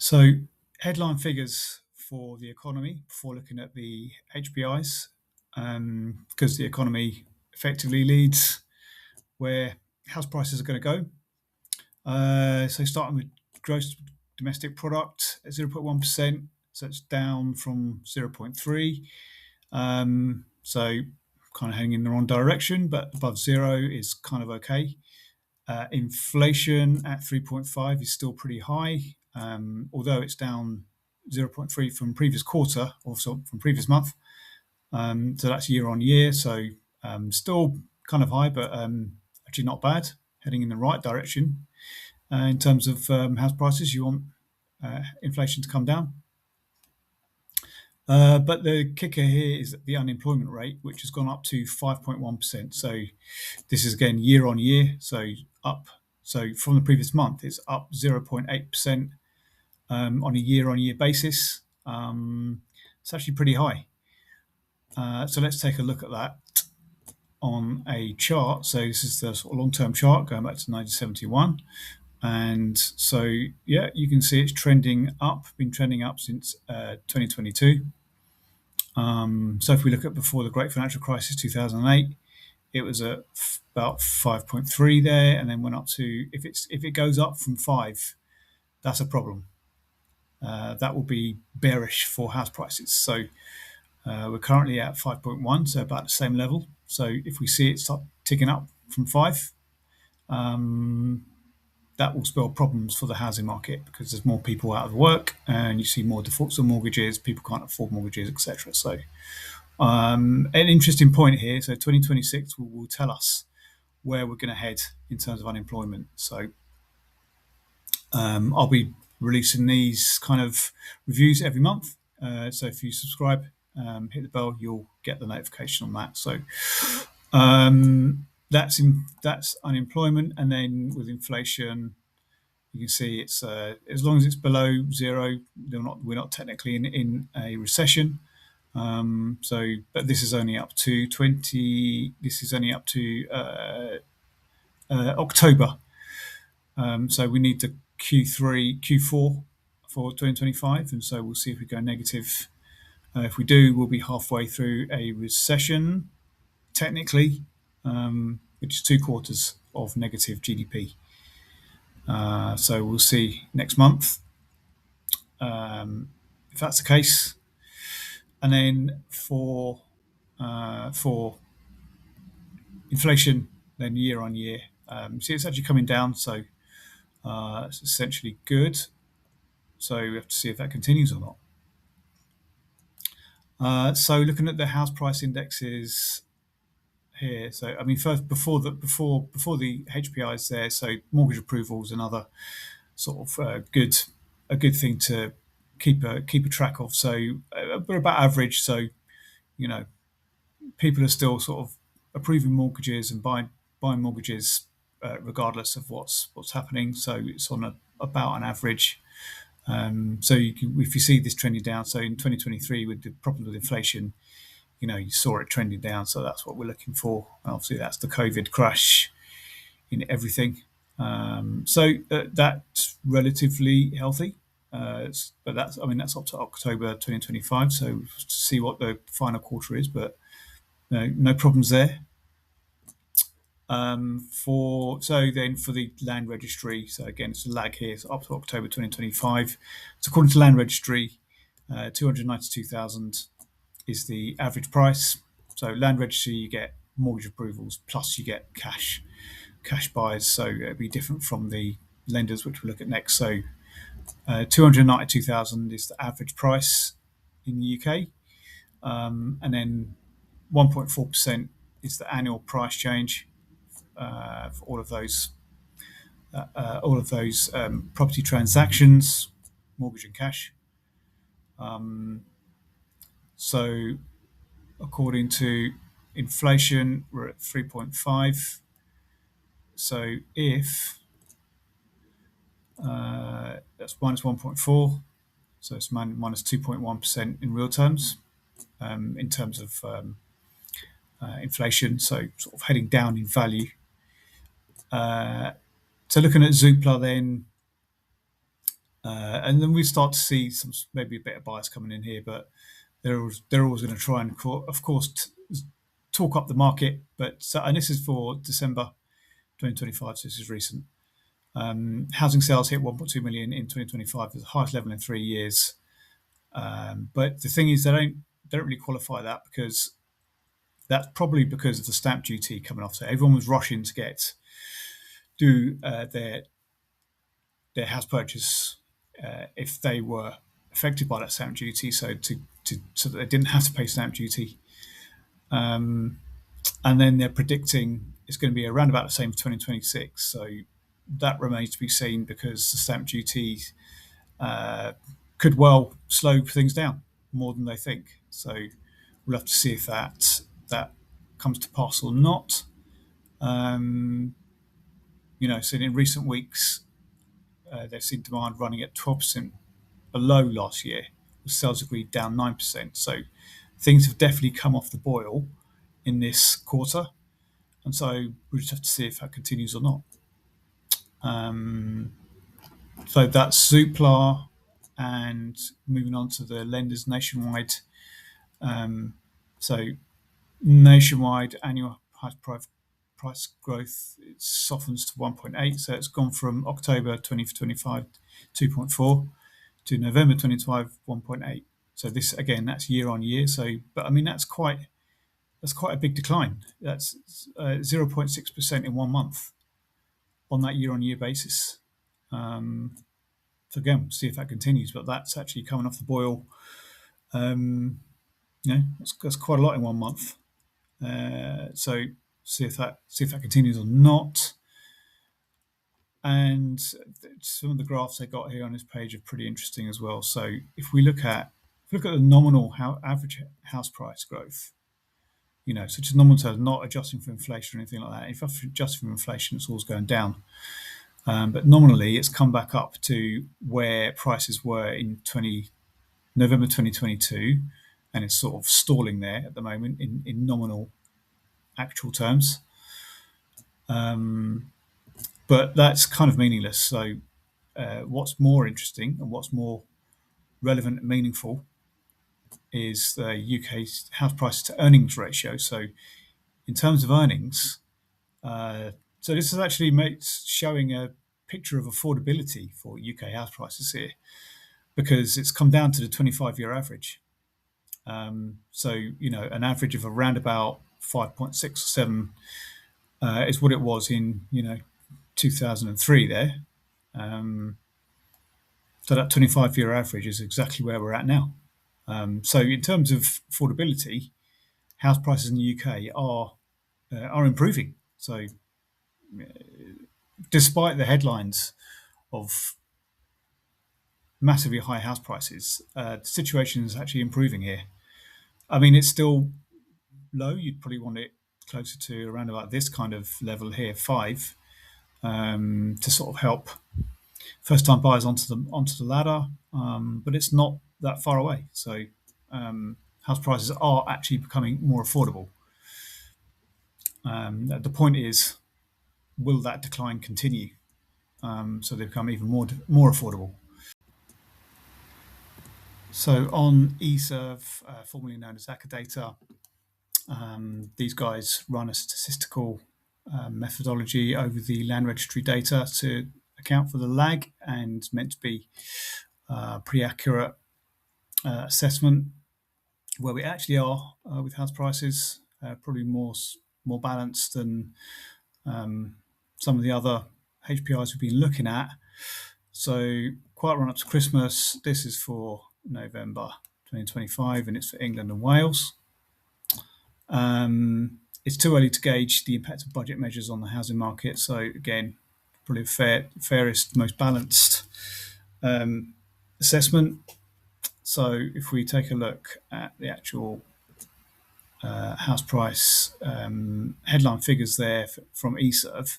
So, headline figures for the economy before looking at the HPIs, because the economy effectively leads where house prices are going to go. So, starting with gross domestic product at 0.1%, so it's down from 0.3. So, kind of heading in the wrong direction, but above zero is kind of okay. Inflation at 3.5 is still pretty high, although it's down 0.3 from previous quarter, also from previous month. So that's year on year. So still kind of high, but actually not bad, heading in the right direction. In terms of house prices, you want inflation to come down. But the kicker here is the unemployment rate, which has gone up to 5.1%. So this is again year on year, so up. So from the previous month, it's up 0.8% on a year on year basis. It's actually pretty high. So let's take a look at that on a chart. So this is the sort of long-term chart going back to 1971. And so, yeah, you can see it's trending up, been trending up since 2022. So if we look at before the Great Financial Crisis, 2008, it was at about 5.3 there, and then went up to, if it goes up from 5, that's a problem. That will be bearish for house prices. So we're currently at 5.1, so about the same level. So if we see it start ticking up from 5, that will spell problems for the housing market because there's more people out of work and you see more defaults on mortgages, people can't afford mortgages, etc. So an interesting point here. So 2026 will tell us where we're going to head in terms of unemployment. So I'll be releasing these kind of reviews every month. So if you subscribe, hit the bell, you'll get the notification on that. So that's unemployment, and then with inflation, you can see it's as long as it's below zero, we're not technically in a recession. But this is only up to 20. This is only up to October. So we need the Q4 for 2025, and so we'll see if we go negative. If we do, we'll be halfway through a recession, technically, which is 2 quarters of negative GDP. So we'll see next month if that's the case. And then for inflation, then year on year, see it's actually coming down, so it's essentially good. So we have to see if that continues or not. So looking at the house price indexes here. So I mean, first before the HPIs there. So mortgage approvals, another sort of a good thing to keep a track of. So we're about average. So people are still sort of approving mortgages and buying mortgages regardless of what's happening. So it's on about an average. So if you see this trending down, so in 2023 with the problem with inflation, you saw it trending down. So that's what we're looking for. And obviously, that's the COVID crash in everything. So that's relatively healthy. But that's up to October 2025. So to see what the final quarter is, but no problems there. For the land registry, so again it's a lag here, so up to October 2025. So according to land registry, 292,000 is the average price. So land registry, you get mortgage approvals plus you get cash buys. So it'll be different from the lenders, which we'll look at next. So 292,000 is the average price in the UK, and then 1.4% is the annual price change for all of those property transactions, mortgage and cash. So according to inflation, we're at 3.5. So if that's minus 1.4, so it's minus 2.1% in real terms, in terms of inflation, so sort of heading down in value. So looking at Zoopla then, And then we start to see some maybe a bit of bias coming in here, but they're always going to try and, of course, talk up the market. But and this is for December 2025, so this is recent. Housing sales hit 1.2 million in 2025, the highest level in 3 years. But the thing is, they don't really qualify that, because that's probably because of the stamp duty coming off. So everyone was rushing to do their house purchase if they were affected by that stamp duty, so so that they didn't have to pay stamp duty. And then they're predicting it's going to be around about the same for 2026. So that remains to be seen, because the stamp duty could well slow things down more than they think. So we'll have to see if that comes to pass or not. So in recent weeks, they've seen demand running at 12% below last year, with sales agreed down 9%. So things have definitely come off the boil in this quarter, and so we just have to see if that continues or not. So that's Zoopla, and moving on to the lenders nationwide. So nationwide annual house price growth, it softens to 1.8. So it's gone from October 2025 2.4 to November 2025 1.8. So this, again, that's year on year. So, but I mean, that's quite a big decline. That's 0.6% in 1 month on that year on year basis. So again, we'll see if that continues. But that's actually coming off the boil. That's quite a lot in 1 month. So see if that continues or not. And some of the graphs they got here on this page are pretty interesting as well. So if we look at the nominal average house price growth, such as nominal terms, not adjusting for inflation or anything like that. If I adjust for inflation, it's always going down. But nominally, it's come back up to where prices were in November 2022, and it's sort of stalling there at the moment in nominal actual terms. But that's kind of meaningless. So what's more interesting and what's more relevant and meaningful is the UK's house prices to earnings ratio. So in terms of earnings, so this is actually showing a picture of affordability for UK house prices here, because it's come down to the 25-year average. So an average of around about 5.6 or 7 is what it was in 2003 there. So that 25-year average is exactly where we're at now. So in terms of affordability, house prices in the UK are improving. So despite the headlines of massively high house prices, the situation is actually improving here. I mean, it's still low. You'd probably want it closer to around about this kind of level here, 5, to sort of help first-time buyers onto the ladder. But it's not that far away. So house prices are actually becoming more affordable. The point is, will that decline continue? So they become even more affordable. So on eServe, formerly known as Acadata, these guys run a statistical methodology over the land registry data to account for the lag, and meant to be pretty accurate assessment where we actually are with house prices, probably more balanced than some of the other HPIs we've been looking at. So quiet run up to Christmas. This is for November 2025, and it's for England and Wales. It's too early to gauge the impact of budget measures on the housing market. So again, probably fairest, most balanced assessment. So if we take a look at the actual house price headline figures there from eServe,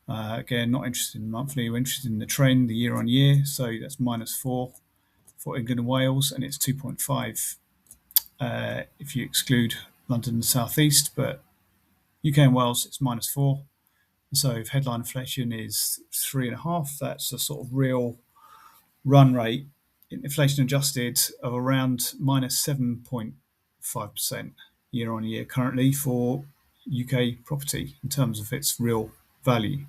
again, not interested in monthly, we're interested in the trend, the year on year. So that's -4 for England and Wales, and it's 2.5 if you exclude London and South East. But UK and Wales, it's -4. So if headline inflation is 3.5, that's a sort of real run rate, inflation adjusted, of around minus 7.5% year on year currently for UK property in terms of its real value.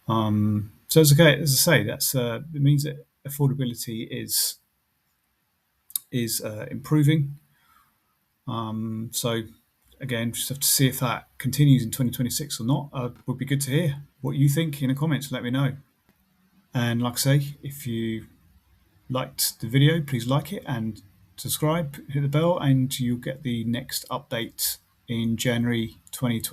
So it's okay, as I say, it means that affordability is improving. So again, just have to see if that continues in 2026 or not. Would be good to hear what you think in the comments. Let me know. And like I say, if you liked the video, please like it and subscribe, hit the bell, and you'll get the next update in January 2020.